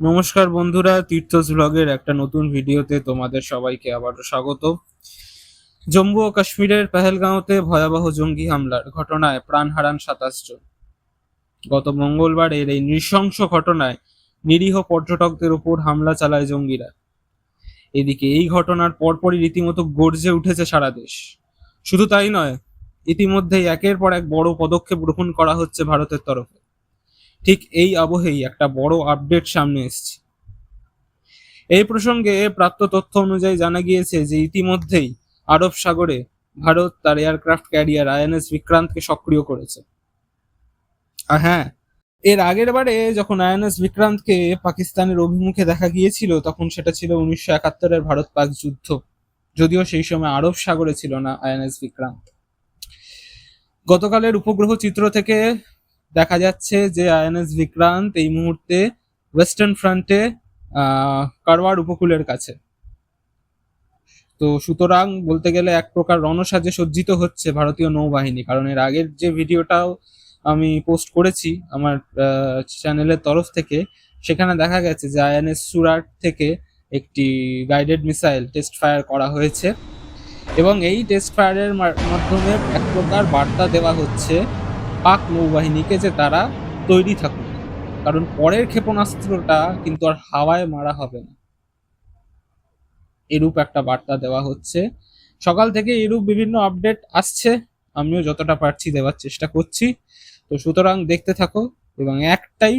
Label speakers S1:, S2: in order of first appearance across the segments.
S1: নমস্কার বন্ধুরা, তীর্থস ব্লগের একটা নতুন ভিডিওতে তোমাদের সবাইকে আবারও স্বাগত। জম্মু ও কাশ্মীরের পেহেলগাঁওতে ভয়াবহ জঙ্গি হামলার ঘটনায় প্রাণ হারান ২৭ জন। গত মঙ্গলবারের এই নৃশংস ঘটনায় নিরীহ পর্যটকদের উপর হামলা চালায় জঙ্গিরা। এদিকে এই ঘটনার পরপরই রীতিমতো গর্জে উঠেছে সারা দেশ। শুধু তাই নয়, ইতিমধ্যেই একের পর এক বড় পদক্ষেপ গ্রহণ করা হচ্ছে ভারতের তরফে। ঠিক এই আবহেই একটা বড় আপডেট সামনে এসেছে। এই প্রসঙ্গে প্রাপ্ত তথ্য অনুযায়ী জানা গিয়েছে যে ইতিমধ্যেই আরব সাগরে ভারত তার এয়ারক্রাফট ক্যারিয়ার আইএনএস বিক্রান্তকে সক্রিয় করেছে। আর হ্যাঁ, এর আগের বারে যখন আইএনএস বিক্রান্তকে পাকিস্তানের অভিমুখে দেখা গিয়েছিল তখন সেটা ছিল ১৯৭১-এর ভারত পাক যুদ্ধ। যদিও সেই সময় আরব সাগরে ছিল না আইএনএস বিক্রান্ত। গতকালের উপগ্রহ চিত্র থেকে দেখা যাচ্ছে যে আইএনএস বিক্রান্ত এই মুহূর্তে ওয়েস্টার্ন ফ্রন্টে কারওয়ার উপকূলের কাছে। তো সুতরাং বলতে গেলে এক প্রকার রণসাজে সজ্জিত হচ্ছে ভারতীয় নৌবাহিনী, কারণ এর আগের যে ভিডিওটাও আমি পোস্ট করেছি আমার চ্যানেলের তরফ থেকে, সেখানে দেখা গেছে যে আইএনএস সুরাট থেকে একটি গাইডেড মিসাইল টেস্ট ফায়ার করা হয়েছে এবং এই টেস্ট ফায়ারের মাধ্যমে এক প্রকার বার্তা দেওয়া হচ্ছে পাক নৌবাহিনীকে যে তারা তৈরি থাকুক, কারণ পরের ক্ষেপণাস্ত্রটা কিন্তু আর হাওয়ায় মারা হবে না। এরূপ একটা বার্তা দেওয়া হচ্ছে। সকাল থেকে এরূপ বিভিন্ন আপডেট আসছে, আমিও যতটা পারছি দেওয়ার চেষ্টা করছি। তো সুতরাং দেখতে থাকো এবং একটাই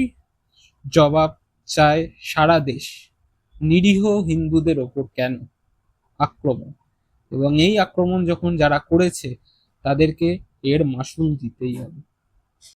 S1: জবাব চায় সারা দেশ: নিরীহ হিন্দুদের ওপর কেন আক্রমণ? এবং এই আক্রমণ যখন যারা করেছে তাদেরকে এর মাসুল দিতেই হবে।